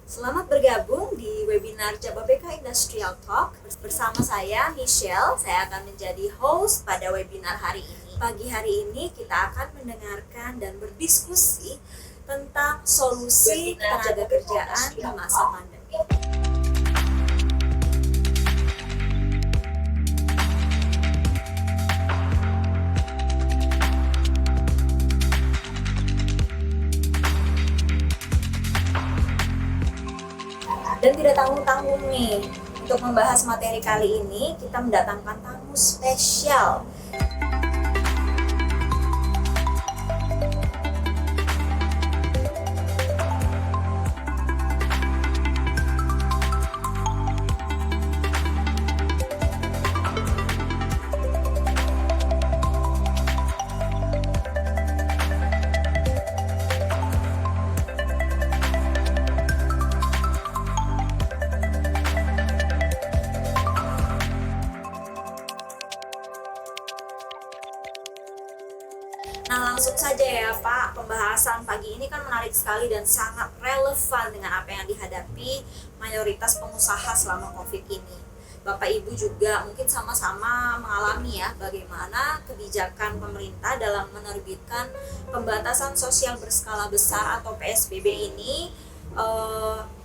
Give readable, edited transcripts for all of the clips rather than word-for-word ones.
Selamat bergabung di webinar Jababeka Industrial Talk bersama saya Michelle. Saya akan menjadi host pada webinar hari ini. Pagi hari ini kita akan mendengarkan dan berdiskusi tentang solusi tenaga kerjaan di masa pandemi. Dan tidak tanggung-tanggung nih, untuk membahas materi kali ini kita mendatangkan tamu spesial. Nah, langsung saja ya Pak, pembahasan pagi ini kan menarik sekali dan sangat relevan dengan apa yang dihadapi mayoritas pengusaha selama COVID ini. Bapak Ibu juga mungkin sama-sama mengalami ya bagaimana kebijakan pemerintah dalam menerbitkan pembatasan sosial berskala besar atau PSBB ini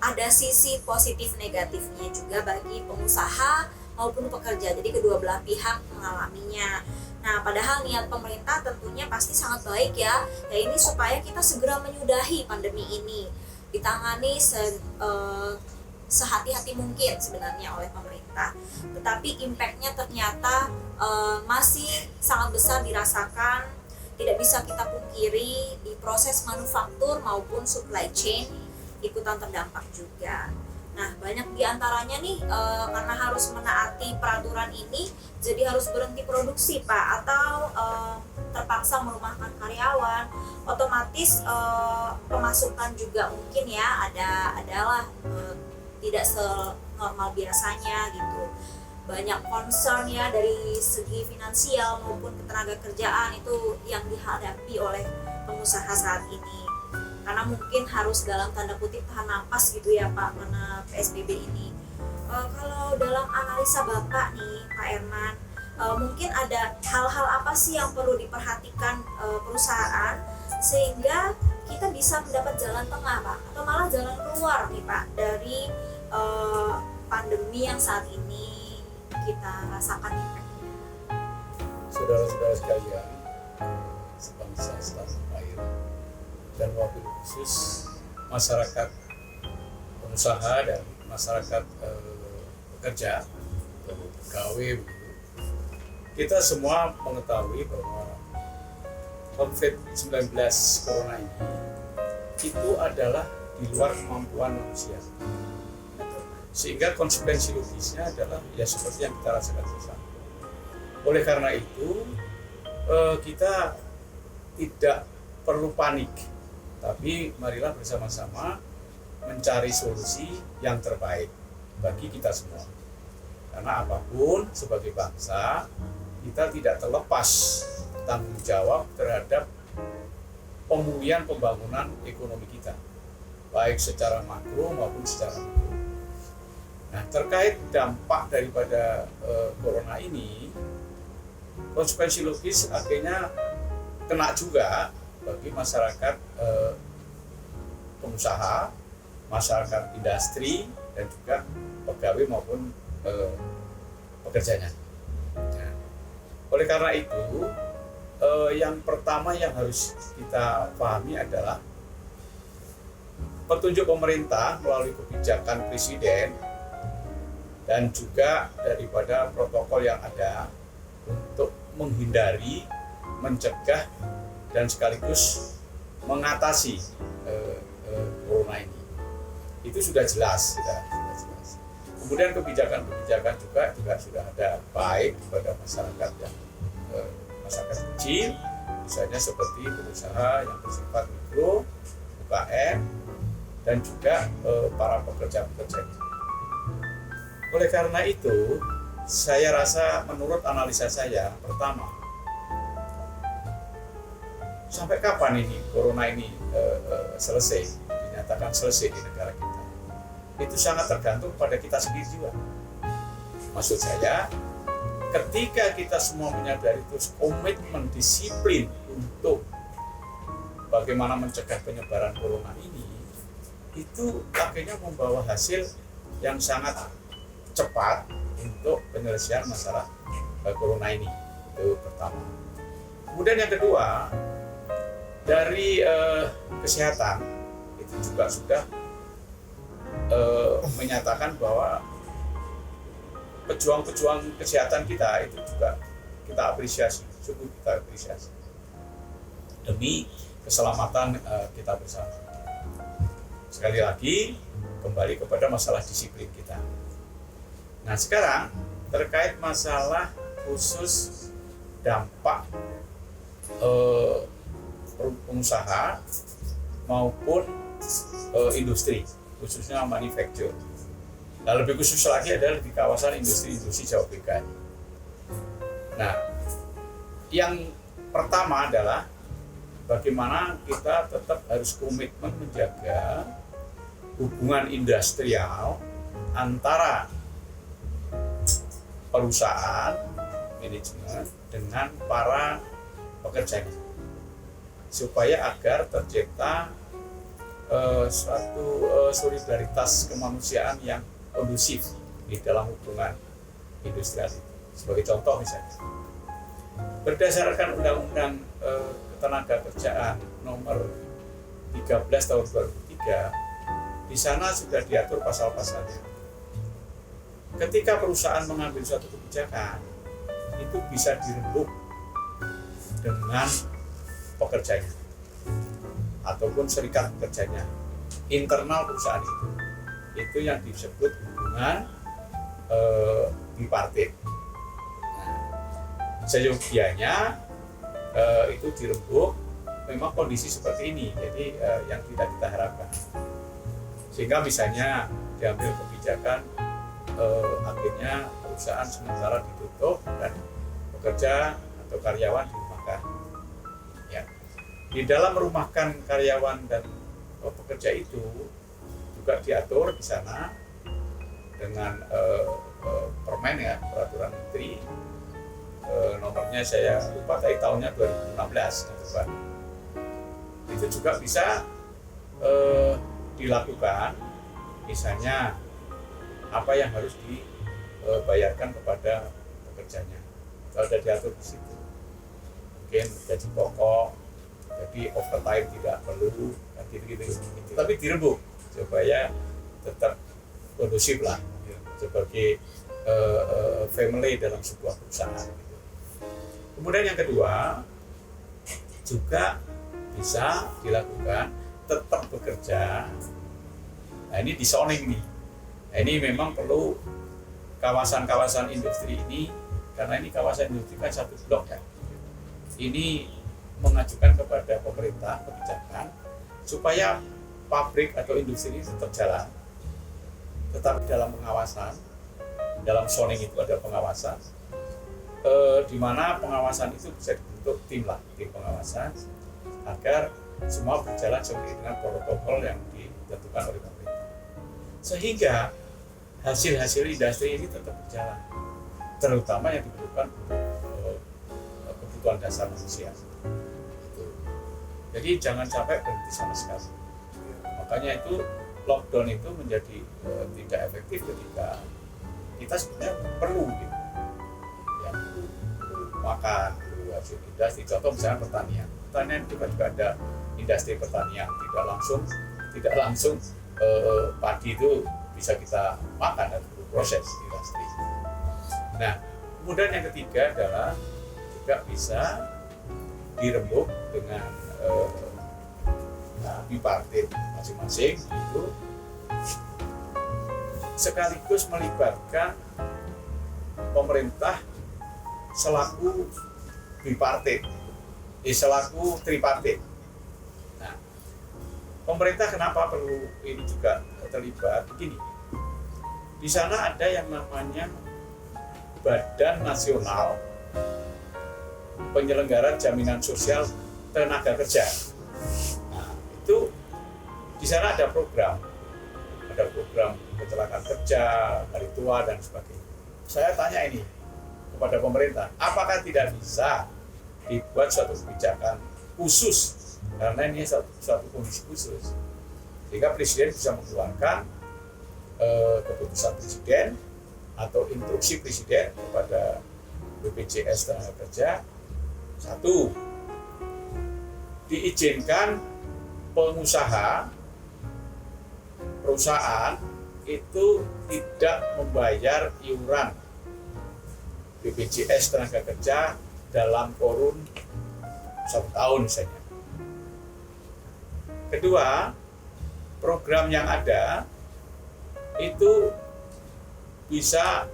ada sisi positif negatifnya juga bagi pengusaha maupun pekerja. Jadi kedua belah pihak mengalaminya. Nah, padahal niat pemerintah tentunya pasti sangat baik ya ini supaya kita segera menyudahi pandemi ini, ditangani sehati-hati mungkin sebenarnya oleh pemerintah. Tetapi impact-nya ternyata masih sangat besar dirasakan, tidak bisa kita pungkiri di proses manufaktur maupun supply chain ikutan terdampak juga. Nah, banyak diantaranya nih karena harus menaati peraturan ini, jadi harus berhenti produksi Pak, atau terpaksa merumahkan karyawan. Otomatis pemasukan juga mungkin ya adalah tidak senormal biasanya gitu. Banyak concern ya dari segi finansial maupun ketenaga kerjaan itu yang dihadapi oleh pengusaha saat ini. Karena mungkin harus dalam tanda kutip tahan napas gitu ya Pak, karena PSBB ini. Kalau dalam analisa Bapak nih Pak Erman, mungkin ada hal-hal apa sih yang perlu diperhatikan perusahaan sehingga kita bisa mendapat jalan tengah Pak, atau malah jalan keluar nih Pak dari pandemi yang saat ini kita rasakan ini. Saudara-saudara sekalian, sebangsa setanah air, dan wabil khusus masyarakat pengusaha dan masyarakat pekerja atau pegawai begitu. Kita semua mengetahui bahwa COVID-19 Corona ini itu adalah di luar kemampuan manusia. Sehingga konsekuensi logisnya adalah ya seperti yang kita rasakan bersama. Oleh karena itu kita tidak perlu panik, tapi marilah bersama-sama mencari solusi yang terbaik bagi kita semua. Karena apapun sebagai bangsa, kita tidak terlepas tanggung jawab terhadap pemulihan pembangunan ekonomi kita, baik secara makro maupun secara mikro. Nah, terkait dampak daripada corona ini, konsekuensi logis akhirnya kena juga bagi masyarakat pengusaha, masyarakat industri, dan juga pegawai maupun pekerjanya. Nah, oleh karena itu, yang pertama yang harus kita pahami adalah petunjuk pemerintah melalui kebijakan presiden dan juga daripada protokol yang ada untuk menghindari, mencegah, dan sekaligus mengatasi corona ini. Itu sudah jelas, sudah jelas. Kemudian kebijakan-kebijakan juga sudah ada, baik kepada masyarakat yang masyarakat kecil, misalnya seperti pengusaha yang bersifat mikro, UKM, dan juga para pekerja-pekerja. Oleh karena itu, saya rasa menurut analisa saya, pertama, sampai kapan ini corona ini selesai, dinyatakan selesai di negara kita? itu sangat tergantung pada kita sendiri juga. Maksud saya, ketika kita semua menyadari terus komitmen disiplin untuk bagaimana mencegah penyebaran corona ini, itu akhirnya membawa hasil yang sangat cepat untuk penyelesaian masalah corona ini. Itu pertama. Kemudian yang kedua, dari kesehatan itu juga sudah menyatakan bahwa pejuang-pejuang kesehatan kita itu juga kita apresiasi, sungguh kita apresiasi demi keselamatan kita bersama. Sekali lagi kembali kepada masalah disiplin kita. Nah sekarang terkait masalah khusus dampak pengusaha maupun industri, khususnya manufacture. Nah, lebih khusus lagi adalah di kawasan industri Jawa BK. Nah, yang pertama adalah bagaimana kita tetap harus komitmen menjaga hubungan industrial antara perusahaan, manajemen dengan para pekerjanya, supaya agar tercipta suatu solidaritas kemanusiaan yang kondusif di dalam hubungan industrial itu. Sebagai contoh misalnya, berdasarkan Undang-Undang Ketenagakerjaan nomor 13 tahun 2003, di sana sudah diatur pasal-pasalnya. Ketika perusahaan mengambil suatu kebijakan, itu bisa dirembuk dengan pekerjanya ataupun serikat pekerjanya, internal perusahaan itu yang disebut hubungan bipartit. Nah, seyogianya itu dirembuk memang kondisi seperti ini, jadi yang tidak kita harapkan, sehingga misalnya diambil kebijakan akhirnya perusahaan sementara ditutup dan pekerja atau karyawan dirumahkan. Ya. Di dalam merumahkan karyawan dan pekerja itu juga diatur di sana dengan permen ya, peraturan menteri nomornya saya lupa, tapi tahunnya 2016 gitu Pak. Itu juga bisa dilakukan, misalnya apa yang harus dibayarkan kepada pekerjanya. Kalau sudah diatur di situ, mungkin gaji pokok, jadi overtime tidak perlu, dan gitu-gitu. Tapi dirembuk supaya tetap kondusif lah, sebagai family dalam sebuah perusahaan. Kemudian yang kedua, juga bisa dilakukan tetap bekerja. Nah ini di zoning nih. Nah, ini memang perlu kawasan-kawasan industri ini, karena ini kawasan industri kan satu blok ya. Ini mengajukan kepada pemerintah kebijakan supaya pabrik atau industri ini tetap jalan, tetapi dalam pengawasan, dalam zoning itu ada pengawasan, di mana pengawasan itu bisa dibentuk tim pengawasan agar semua berjalan sesuai dengan protokol yang ditentukan oleh pemerintah, sehingga hasil-hasil industri ini tetap berjalan, terutama yang dibutuhkan untuk kebutuhan dasar manusia. Jadi jangan sampai berhenti sama sekali. Makanya itu lockdown itu menjadi tidak efektif ketika kita sebenarnya perlu gitu, ya, makan, hasil industri. Contoh misalnya pertanian itu kan juga ada industri pertanian, tidak langsung padi itu bisa kita makan dan proses industri. Nah, kemudian yang ketiga adalah juga bisa dirembuk dengan bipartit masing-masing itu, sekaligus melibatkan pemerintah selaku bipartit, selaku tripartit. Nah, pemerintah kenapa perlu ini juga terlibat? Begini, di sana ada yang namanya Badan Nasional Penyelenggara Jaminan Sosial Tenaga Kerja. Nah, itu di sana ada program kecelakaan kerja, hari tua dan sebagainya. Saya tanya ini kepada pemerintah, apakah tidak bisa dibuat suatu kebijakan khusus karena ini suatu kondisi khusus, sehingga presiden bisa mengeluarkan keputusan presiden atau instruksi presiden kepada BPJS Tenaga Kerja. Satu, diizinkan perusahaan itu tidak membayar iuran BPJS Tenaga Kerja dalam kurun 1 tahun misalnya. Kedua, program yang ada itu bisa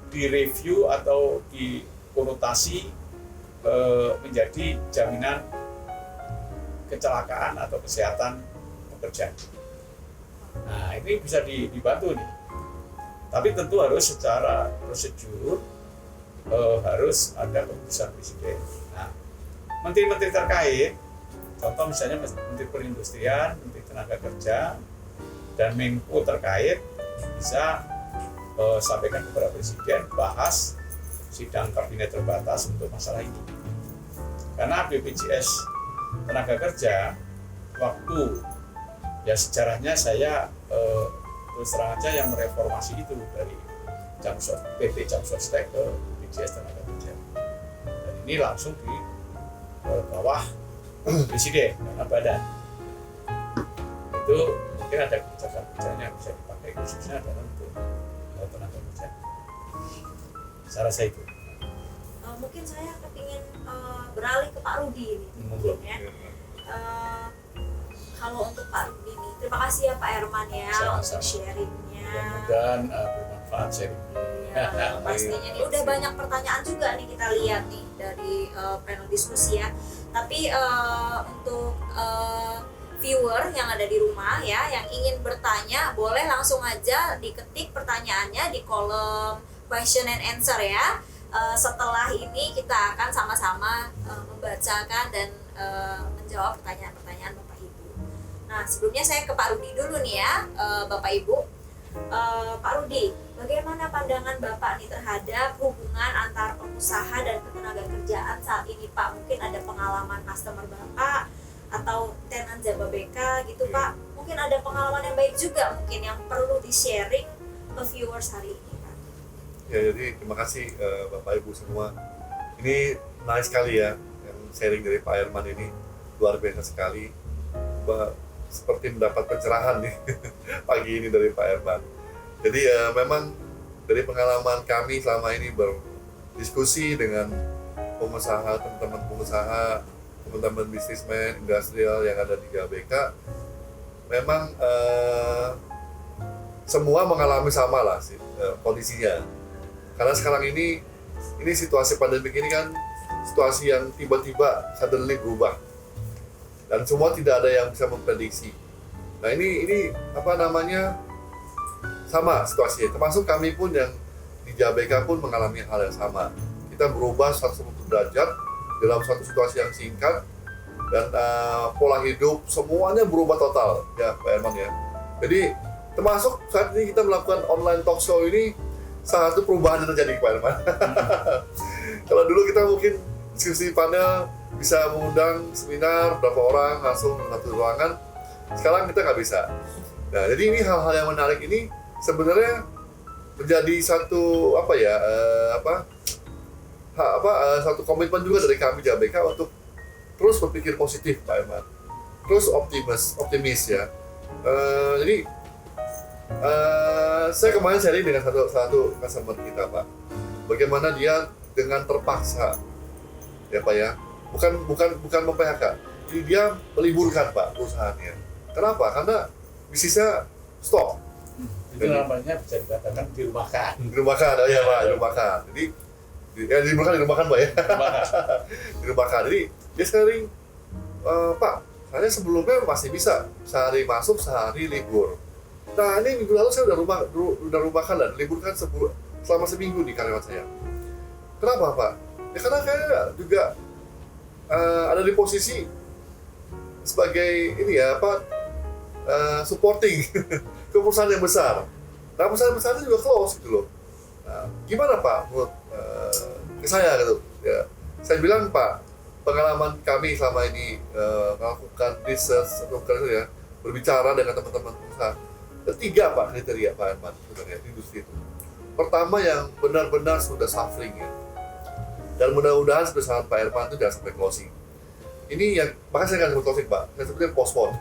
direview atau dikonotasi menjadi jaminan kecelakaan atau kesehatan pekerja. Nah, ini bisa dibantu nih. Tapi tentu harus secara prosedur harus ada keputusan presiden. Nah, menteri-menteri terkait, contoh misalnya Menteri Perindustrian, Menteri Tenaga Kerja, dan Menko terkait bisa sampaikan kepada presiden, bahas sidang kabinet terbatas untuk masalah ini. Karena BPJS Tenaga Kerja waktu ya sejarahnya saya terus terang aja yang mereformasi itu dari PT Jam Sostek ke BPJS Tenaga Kerja, dan ini langsung di bawah presiden karena badan itu mungkin ada kebijakan-kebijakan yang bisa dipakai khususnya dalam untuk tenaga kerja. Saya rasa itu. Mungkin saya kepingin beralih ke Pak Rudi ini mungkin ya. Kalau untuk Pak Rudi nih, terima kasih ya Pak Herman ya untuk sharingnya. Mudah-mudahan bermanfaat sharingnya. Ya, pastinya nih udah banyak pertanyaan juga nih kita lihat nih dari panel diskusi ya. Tapi untuk viewer yang ada di rumah ya, yang ingin bertanya boleh langsung aja diketik pertanyaannya di kolom question and answer ya. Setelah ini kita akan sama-sama membacakan dan menjawab pertanyaan-pertanyaan Bapak Ibu. Nah, sebelumnya saya ke Pak Rudi dulu nih ya, Bapak Ibu. Pak Rudi, bagaimana pandangan Bapak nih terhadap hubungan antar pengusaha dan ketenagakerjaan saat ini Pak? Mungkin ada pengalaman customer Bapak atau tenan Jababeka gitu Pak. Mungkin ada pengalaman yang baik juga mungkin yang perlu di-sharing ke viewers hari ini Pak. Ya, jadi terima kasih Bapak Ibu semua. Ini menarik sekali ya, yang sharing dari Pak Herman ini luar biasa sekali. Seperti mendapat pencerahan nih pagi ini dari Pak Herman. Jadi memang dari pengalaman kami selama ini berdiskusi dengan pengusaha, teman-teman pengusaha, teman-teman bisnismen, industrial yang ada di GBK, memang semua mengalami sama lah sih kondisinya. Karena sekarang ini situasi pandemi ini kan situasi yang tiba-tiba suddenly berubah. Dan semua tidak ada yang bisa memprediksi. Nah ini apa namanya, sama situasinya. Termasuk kami pun yang di JBK pun mengalami hal yang sama. Kita berubah 180 derajat dalam suatu situasi yang singkat, dan pola hidup semuanya berubah total ya Pak Herman ya. Jadi termasuk saat ini kita melakukan online talk show ini, salah satu perubahan yang terjadi Pak Herman. Kalau dulu kita mungkin diskusi panel bisa mengundang seminar berapa orang langsung dalam satu ruangan, sekarang kita nggak bisa. Nah, jadi ini hal-hal yang menarik ini sebenarnya menjadi satu satu komitmen juga dari kami JBK untuk terus berpikir positif Pak Herman, terus optimis ya. Jadi saya kemarin sharing dengan satu customer kita Pak, bagaimana dia dengan terpaksa ya Pak ya, bukan mem-PHK, jadi dia meliburkan Pak perusahaannya. Kenapa? Karena bisnisnya stop. Itu namanya bisa dikatakan dirumahkan. Dirumahkan, oh ya Pak, dirumahkan. Jadi dirumahkan Pak ya. Dirumahkan. Jadi dia sering, Pak, saya sebelumnya masih bisa sehari masuk, sehari libur. Nah ini minggu lalu saya udah rumahkan dan liburkan selama seminggu di karyawan saya. Kenapa Pak? Ya karena saya juga ada di posisi sebagai ini ya supporting perusahaan yang besar. Nah perusahaan besar itu juga close gitu loh. Nah, gimana Pak menurut ke saya gitu? Ya, saya bilang Pak, pengalaman kami selama ini melakukan research atau ya, berbicara dengan teman-teman pengusaha. Ada 3 Pak kriteria Pak Herman sebenarnya di industri itu. Pertama yang benar-benar sudah suffering ya. Dan mudah-mudahan sebesar Pak Herman itu jangan sampai closing. Ini yang, makanya saya nggak sebut closing Pak, saya sebutnya postpone.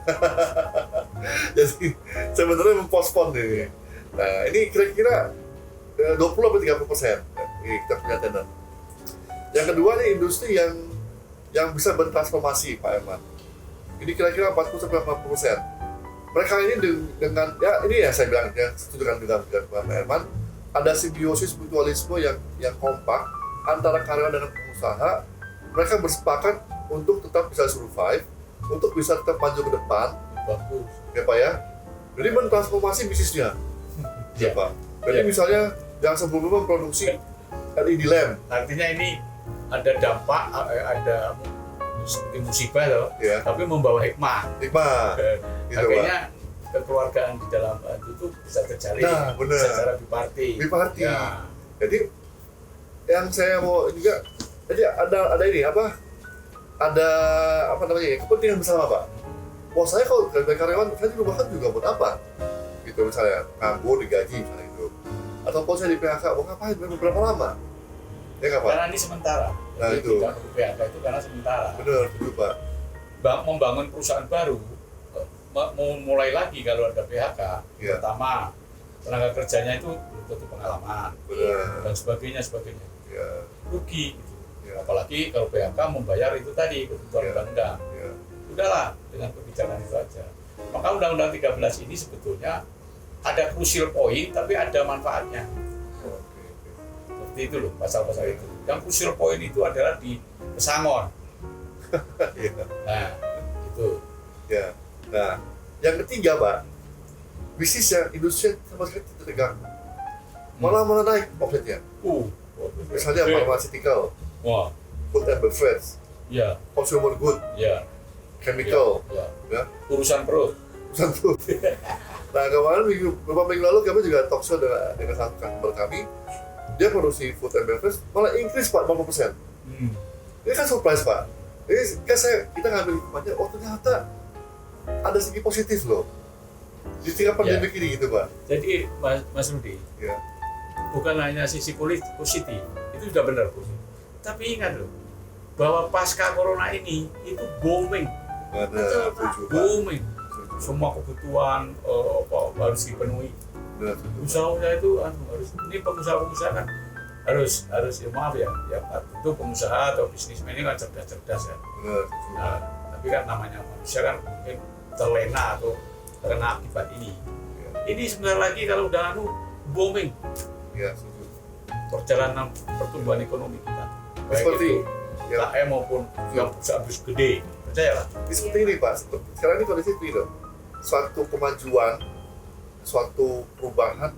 Jadi sebenarnya mempospon ini. Nah ini kira-kira 20-30% ini kita punya tender. Yang kedua nih industri yang bisa bertransformasi Pak Herman. Ini kira-kira 40-50%. Mereka ini dengan ya ini ya saya bilang ya setuju dengan Pak Herman, ada simbiosis mutualisme yang kompak antara karyawan dengan pengusaha. Mereka bersepakat untuk tetap bisa survive, untuk bisa tetap maju ke depan. Bagus. Ya Pak ya. Jadi mentransformasi bisnisnya. Ya Pak. Jadi misalnya yang sebelumnya memproduksi LED lamp. Artinya ini ada dampak, ada musibah loh, Ya. tapi membawa hikmah. Hikmah. Gitu, Akhirnya kekeluargaan di dalam itu bisa terjalin Nah, benar. secara biparti. Biparti. Ya. Jadi yang saya mau juga, jadi ada ini apa? Ada apa namanya ya, kepentingan bersama Pak. Wah saya kalau sebagai karyawan, saya juga bahkan juga buat apa? Gitu misalnya, nganggur digaji misalnya itu. Ataupun saya di PHK, mau ngapain? Berapa lama? Ya nggak Pak? Karena ini sementara. Nah, Jadi itu. tidak perlu PHK itu karena sementara. Benar, itu Pak. Membangun perusahaan baru, mau mulai lagi kalau ada PHK, Ya. pertama tenaga kerjanya itu butuh pengalaman Benar. dan sebagainya. Ya, Rugi. Gitu. ya, Apalagi kalau PHK membayar itu tadi ketentuan Ya. undang-undang. ya. Udahlah dengan kebijakan itu aja. Maka Undang-Undang 13 ini sebetulnya ada crucial point tapi ada manfaatnya. Oke. Seperti itu loh pasal-pasal itu. Yang crucial point itu adalah di pesangon. Ya, Nah, itu. ya. Nah, yang ketiga Pak, bisnisnya industri sama sekali tidak terganggu. Malah naik omsetnya. Misalnya pharmaceutical, Wah, food and beverage, ya, consumer good, ya, chemical, ya. ya. Urusan perut. Satu. Nah kemarin beberapa minggu lalu kami juga talk show dengan satu customer kami. Dia produksi food and beverage malah increase Pak 50%. Ini kan surprise Pak. Ini kan kita ngambil hikmahnya, oh ternyata ada segi positif loh di tengah pandemi ini gitu Pak. Jadi Mas Rudi, Ya. bukan hanya sisi positif, itu sudah benar positif. Tapi ingat loh, bahwa pasca corona ini itu booming, Benar, setuju Pak. booming. Setuju. Semua kebutuhan harus dipenuhi. Benar, setuju, Pak. Usaha-usaha itu harus, ini pengusaha-pengusaha kan harus ya maaf ya tentu pengusaha atau bisnismen ini kan cerdas-cerdas ya. Benar, setuju. Nah, tapi kan namanya manusia kan mungkin terlena atau terkena akibat ini. Ya, Ini sebentar lagi kalau udah booming ya, setuju. perjalanan pertumbuhan ekonomi kita. Baik Seperti itu ya, KM maupun yang perusahaan gede. Percayalah. seperti ini Pak. Sekarang ini kondisi itu loh. Suatu kemajuan, suatu perubahan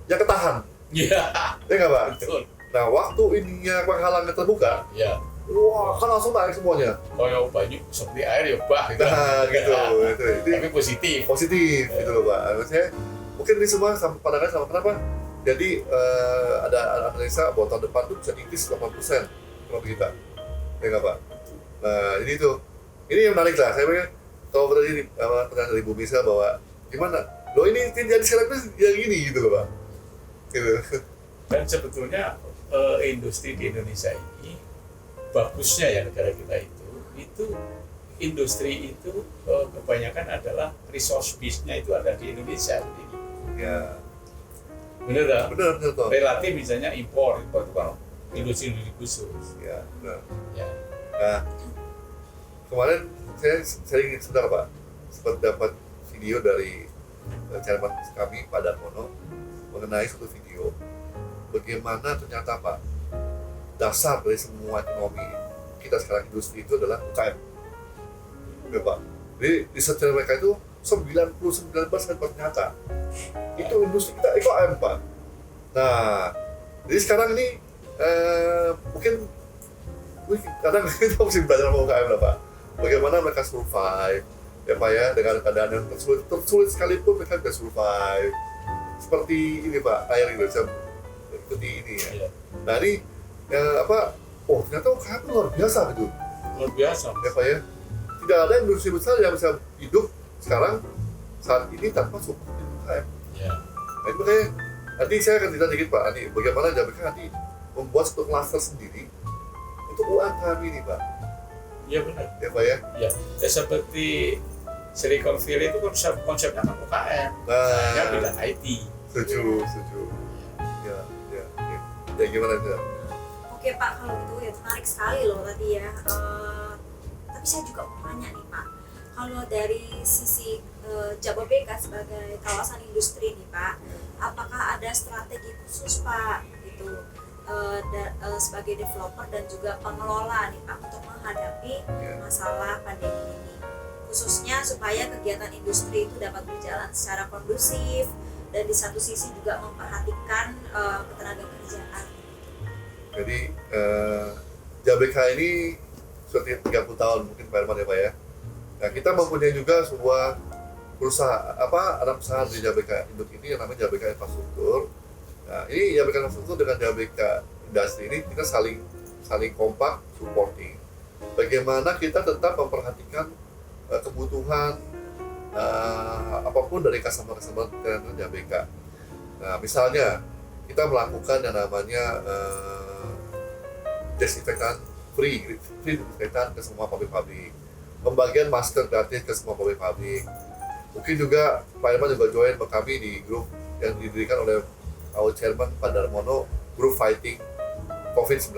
yang ketahan. Iya, Ya nggak Pak? betul. Nah waktu ininya penghalangan terbuka, Ya, wah kan langsung naik semuanya. kalau banyak seperti air ya bah gitu. Nah gitu, Ya. itu Tapi positif. positif gitu loh Pak. Maksudnya mungkin ini semua sama pandangan sama kenapa? Jadi ada analisa bahwa tahun depan tuh bisa increase 80% ekonomi kita, ya nggak Pak? Nah ini yang menarik lah. Saya pikir kalau tadi pertanyaan dari Bu Misal bahwa gimana? Loh ini jadi sekarang tuh yang gini gitu loh Pak. Gitu. Dan sebetulnya industri di Indonesia ini bagusnya ya negara kita itu industri itu kebanyakan adalah resource base-nya itu ada di Indonesia. Jadi, Ya bener tak? benar toh. Relatif misalnya impor itu kan industri khusus. Ya benar. Ya. Nah, kemarin saya ingin sebentar Pak, sempat dapat video dari chairman kami Pak Darmono mengenai suatu video bagaimana ternyata Pak dasar dari semua ekonomi kita sekarang industri itu adalah UKM, ya Pak. Jadi riset dari mereka itu 99% ternyata itu industri kita UKM Pak. Nah, jadi sekarang ini mungkin kadang kita mesti belajar sama UKM lah Pak. Bagaimana mereka survive, ya Pak ya, dengan keadaan yang tersulit sekalipun mereka bisa survive. Seperti ini Pak, air Indonesia seperti ini ya. Iya. Nah ini ternyata UKM itu luar biasa gitu Luar biasa. ya Pak ya. Tidak ada industri besar yang bisa hidup sekarang saat ini tanpa support UKM. Ya. Nah itu makanya nanti saya akan cerita dikit Pak, nanti bagaimana JBK nanti membuat satu cluster sendiri untuk UMKM ini Pak. Iya benar. Ya Pak ya. Ya, seperti Silicon Valley itu konsepnya kan UKM, ya bidang IT. Setuju. Ya. Ya gimana itu? Oke Pak, kalau gitu ya menarik sekali loh tadi ya. Tapi saya juga mau tanya nih Pak, kalau dari sisi Jababeka sebagai kawasan industri nih Pak, apakah ada strategi khusus Pak gitu sebagai developer dan juga pengelola nih Pak untuk menghadapi masalah pandemi ini, khususnya supaya kegiatan industri itu dapat berjalan secara kondusif dan di satu sisi juga memperhatikan ketenaga kerjaan. Jadi JBK ini sudah 30 tahun mungkin Pak Herman ya Pak ya. Nah kita mempunyai juga sebuah perusahaan anak perusahaan di JBK Induk ini yang namanya JBK Infrastruktur. Nah ini JBK Infrastruktur dengan JBK Industri ini kita saling kompak supporting. Bagaimana kita tetap memperhatikan kebutuhan apapun dari customer JBK. Nah misalnya kita melakukan yang namanya desinfektan free desinfektan ke semua pabrik-pabrik, pembagian masker gratis ke semua pabrik-pabrik. Mungkin juga Pak Irman juga join kami di grup yang didirikan oleh our chairman Pak Darmono, grup fighting COVID-19.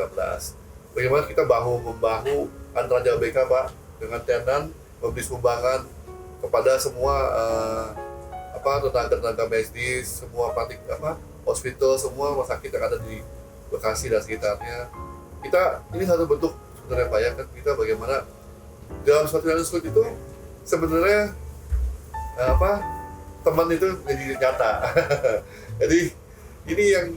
Bagaimana kita bahu-membahu antara JBK Pak dengan tenan memberi sumbangan kepada semua tenaga medis, semua praktik hospital, semua rumah sakit yang ada di Bekasi dan sekitarnya. Ini satu bentuk sebenarnya Pak ya, kan kita bagaimana dalam suatu yang sulit itu sebenarnya teman itu jadi nyata. Jadi ini yang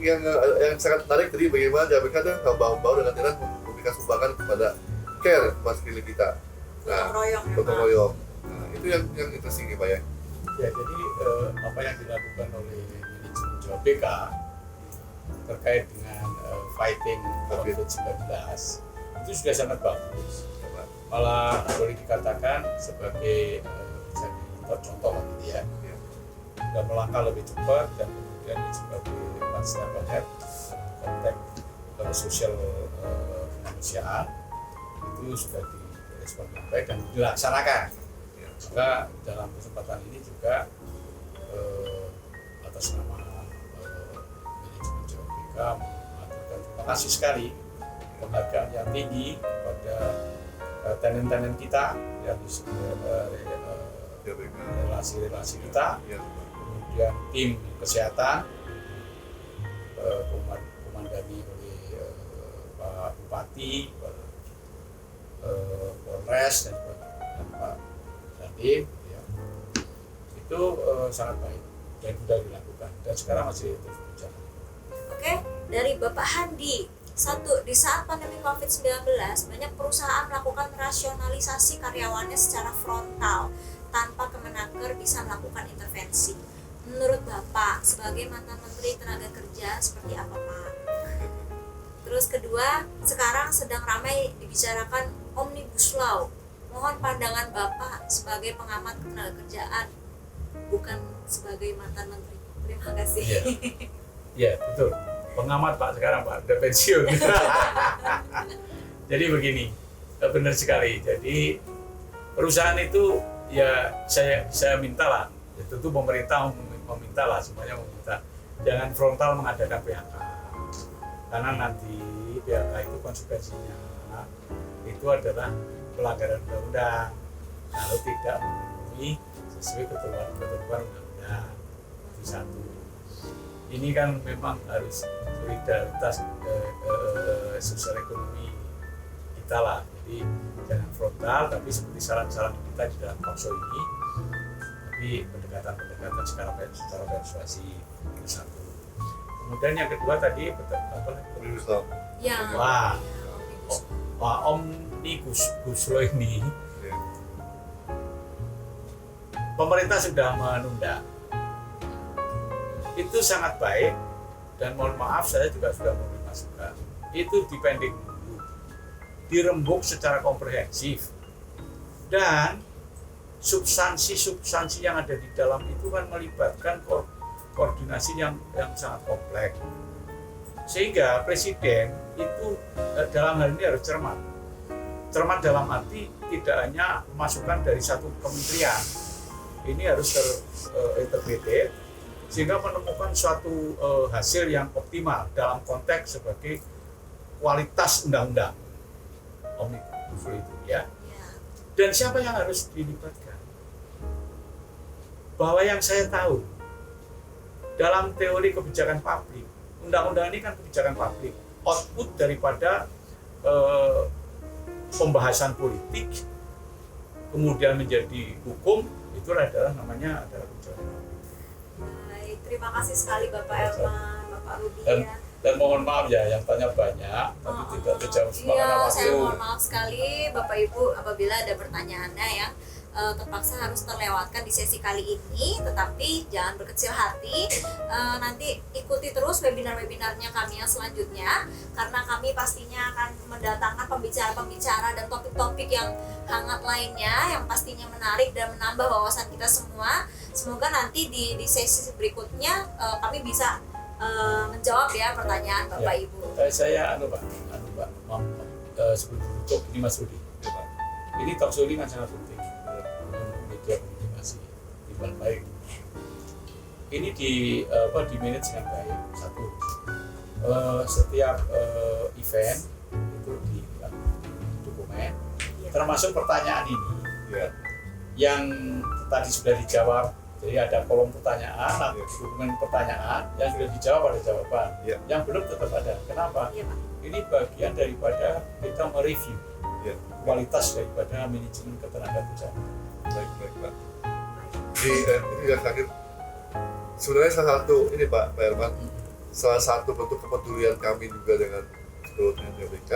sangat menarik tadi, bagaimana JBK itu bahu-bahu dengan tenan memberikan sumbangan kepada care mas sekeliling kita. Nah, gotong royong. Nah, itu yang interesting nih Pak ya. Ya, jadi apa yang dilakukan oleh manajemen JBK terkait dengan fighting COVID-19 itu sudah sangat bagus. Malah boleh dikatakan sebagai contoh gitu ya. Sudah melangkah lebih cepat dan kemudian sebagai one step ahead konteks sosial kemanusiaan itu sudah direspon dengan baik dan dilaksanakan. Maka dalam kesempatan ini juga atas nama manajemen JBK mengaturkan terima kasih sekali, penghargaan yang tinggi kepada tenan-tenan kita dari relasi-relasi kita, kemudian tim kesehatan komandani oleh Pak Bupati, Polres dan Pak Dandim, ya. Itu sangat baik dan sudah dilakukan dan sekarang masih terus berjalan. Oke, dari Bapak Handi, di saat pandemi COVID-19 banyak perusahaan melakukan rasionalisasi karyawannya secara frontal tanpa Kemenaker bisa melakukan intervensi. Menurut Bapak sebagai mantan Menteri Tenaga Kerja seperti apa Pak? Terus kedua, sekarang sedang ramai dibicarakan Omnibus Law. Mohon pandangan Bapak sebagai pengamat ketenagakerjaan, bukan sebagai mantan Menteri. Terima kasih. Iya, betul. Pengamat Pak sekarang Pak, udah pensiun. Jadi begini, benar sekali. Jadi perusahaan itu ya saya mintalah, ya tentu pemerintah memintalah, semuanya meminta jangan frontal mengadakan PHK, karena nanti PHK itu konsekuensinya itu adalah pelanggaran undang-undang kalau tidak memenuhi sesuai ketentuan undang-undang. Itu satu. Ini kan memang harus solidaritas sosial ekonomi kita lah. Jadi jangan frontal, tapi seperti saran-saran kita di dalam talkshow ini, tapi pendekatan secara persuasi itu satu. Kemudian yang kedua tadi Omnibus Law. Ya. Omnibus Law ini pemerintah sudah menunda. Itu sangat baik, dan mohon maaf saya juga sudah memberi masukan. Itu dipending dulu, dirembuk secara komprehensif, dan substansi yang ada di dalam itu kan melibatkan koordinasi yang sangat kompleks. Sehingga presiden itu dalam hal ini harus cermat. Cermat dalam arti tidak hanya masukan dari satu kementerian, ini harus terintegrated sehingga menemukan suatu hasil yang optimal dalam konteks sebagai kualitas undang-undang omnibus itu ya. Dan siapa yang harus dilibatkan? Bahwa yang saya tahu dalam teori kebijakan publik, undang-undang ini kan kebijakan publik, output daripada pembahasan politik kemudian menjadi hukum, itu adalah namanya adalah kebijakan publik. Baik, terima kasih sekali Bapak Elman, Bapak Rudi ya. Dan mohon maaf ya, yang tanya banyak, tapi tidak terjawab semua Iya, karena waktu. saya mohon maaf sekali Bapak Ibu apabila ada pertanyaannya yang terpaksa harus terlewatkan di sesi kali ini, tetapi jangan berkecil hati, nanti ikuti terus webinar-webinarnya kami yang selanjutnya, karena kami pastinya akan mendatangkan pembicara-pembicara dan topik-topik yang hangat lainnya yang pastinya menarik dan menambah wawasan kita semua. Semoga nanti di sesi berikutnya kami bisa menjawab ya pertanyaan Bapak Ya. Ibu. Saya Pak, maaf, sebelum tutup ini Mas Rudi. Ini talk show ini kan sangat penting media komunikasi dengan baik. Ini di manage dengan baik. Satu, setiap event itu di dokumen, termasuk pertanyaan ini yang tadi sudah dijawab. Jadi ada kolom pertanyaan, dokumen pertanyaan yang sudah dijawab ada jawaban, yang belum tetap ada. Kenapa? Ini bagian daripada kita mereview kualitas daripada manajemen ketenagakerjaan. Baik Pak. Jadi ini yang terakhir, sebenarnya salah satu ini Pak Herman, salah satu bentuk kepedulian kami juga dengan seluruhnya GBK,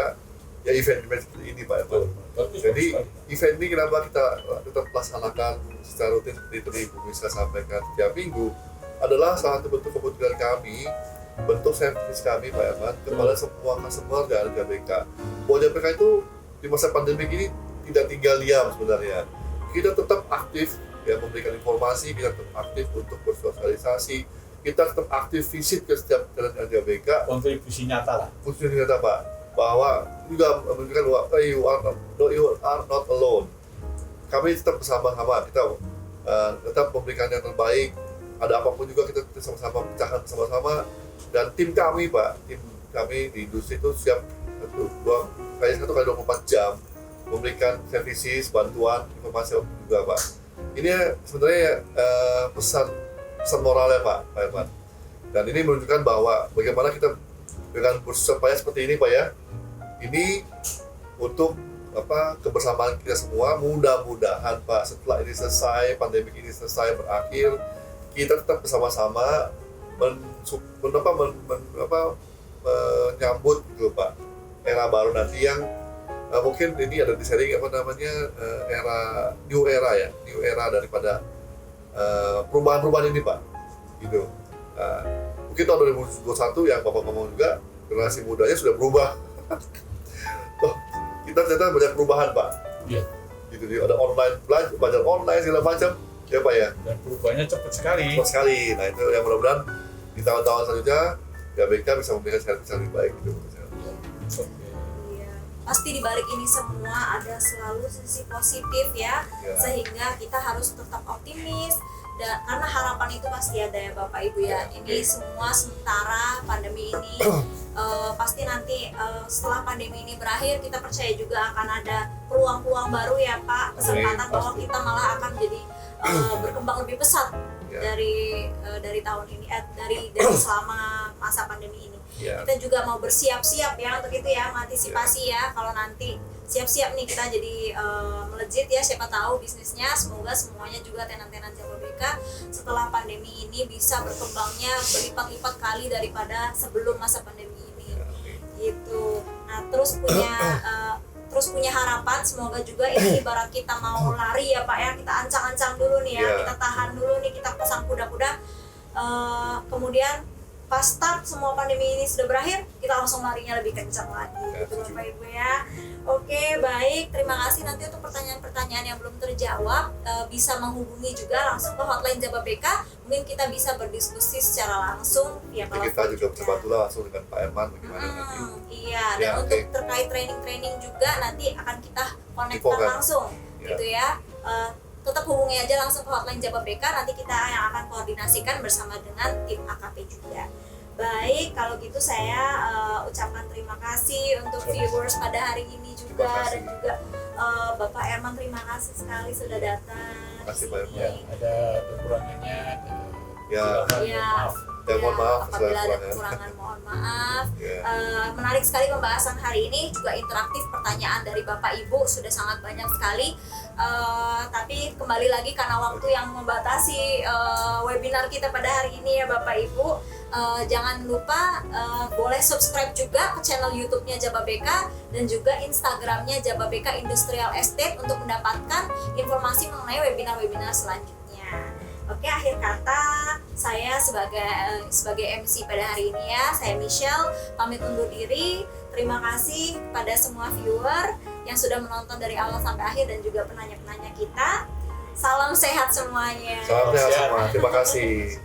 ya event-event seperti ini Pak Herman. Jadi event ini kenapa kita tetap laksanakan secara rutin seperti tadi Bu Miska sampaikan setiap minggu, adalah salah satu bentuk kepedulian kami, bentuk servis kami Pak Herman kepada semua customer dari GBK. Bahwa GBK itu di masa pandemi ini tidak tinggal diam sebenarnya. Kita tetap aktif ya memberikan informasi, kita tetap aktif untuk bersosialisasi, kita tetap aktif visit ke setiap jalan GBK. Kontribusi nyata lah. Kontribusi nyata Pak, bahwa juga menunjukkan bahwa you are not alone. Kami tetap bersama-sama, kita tetap memberikan yang terbaik. Ada apapun juga kita sama-sama pecahkan bersama-sama. Dan tim kami Pak, tim kami di industri itu siap 1 kali 24 jam memberikan services, bantuan, informasi juga Pak. Ini sebenarnya pesan moralnya Pak Herman. Dan ini menunjukkan bahwa bagaimana kita dengan bersusah payah seperti ini Pak ya. Ini untuk kebersamaan kita semua. Mudah-mudahan Pak setelah ini selesai, pandemi ini selesai berakhir, kita tetap bersama-sama menyambut gitu Pak era baru nanti yang mungkin ini ada di sharing era new era daripada perubahan-perubahan ini Pak gitu. Mungkin tahun 2021 yang Bapak ngomong juga generasi mudanya sudah berubah. Kita ternyata banyak perubahan Pak. Iya. Gitu, ada online belajar online segala macam ya Pak ya. Dan perubahannya cepat sekali. Cepat sekali. Nah itu yang mudah-mudahan di tahun-tahun selanjutnya GBK bisa memberikan servis yang lebih baik gitu. Iya. Pasti di balik ini semua ada selalu sisi positif ya. Sehingga kita harus tetap optimis. Dan karena harapan itu pasti ada ya Bapak Ibu ya. Ini semua sementara pandemi ini pasti nanti setelah pandemi ini berakhir kita percaya juga akan ada peluang-peluang baru ya Pak. Kesempatan bahwa kita malah akan jadi berkembang lebih pesat dari tahun ini dari selama masa pandemi ini. Kita juga mau bersiap-siap ya untuk itu ya, mengantisipasi ya kalau nanti siap-siap nih kita jadi melejit ya, siapa tahu bisnisnya, semoga semuanya juga tenan-tenan Jababeka setelah pandemi ini bisa berkembangnya berlipat-lipat kali daripada sebelum masa pandemi ini gitu. Nah terus terus punya harapan. Semoga juga ini ibarat kita mau lari ya Pak ya, kita ancang-ancang dulu nih ya, Iya. kita tahan dulu nih, kita pasang kuda-kuda. Kemudian pas start semua pandemi ini sudah berakhir, kita langsung larinya lebih kencang lagi, Ya, gitu setuju. Bapak Ibu ya. Oke, baik, terima kasih. Nanti untuk pertanyaan-pertanyaan yang belum terjawab bisa menghubungi juga langsung ke hotline Jababeka. Mungkin kita bisa berdiskusi secara langsung via Nanti kita telepon juga bisa bantu lah langsung dengan Pak Herman bagaimana nanti. Iya, dan Ya, untuk oke. terkait training-training juga nanti akan kita konekkan Infokan. langsung, Ya. gitu ya. Tetap hubungi aja langsung ke hotline Jababeka, nanti kita yang akan koordinasikan bersama dengan tim AKP juga. Baik, kalau gitu saya ucapkan terima kasih untuk viewers pada hari ini juga, Terima kasih. dan juga Bapak Herman, terima kasih sekali sudah datang. Terima kasih, Pak Herman. Ya, ada kekurangannya, ada Ya. kesalahan, Ya. maaf. Ya, mohon maaf apabila ada kekurangan. kekurangan, mohon maaf. Ya. Menarik sekali pembahasan hari ini, juga interaktif, pertanyaan dari Bapak Ibu sudah sangat banyak sekali. Tapi kembali lagi karena waktu yang membatasi webinar kita pada hari ini ya Bapak Ibu, jangan lupa boleh subscribe juga ke channel YouTube-nya Jababeka dan juga Instagram-nya Jababeka Industrial Estate untuk mendapatkan informasi mengenai webinar-webinar selanjutnya. Oke, akhir kata saya sebagai MC pada hari ini ya, saya Michelle pamit undur diri. Terima kasih pada semua viewer yang sudah menonton dari awal sampai akhir dan juga penanya-penanya kita. Salam sehat semuanya. Salam sehat semua. Terima kasih.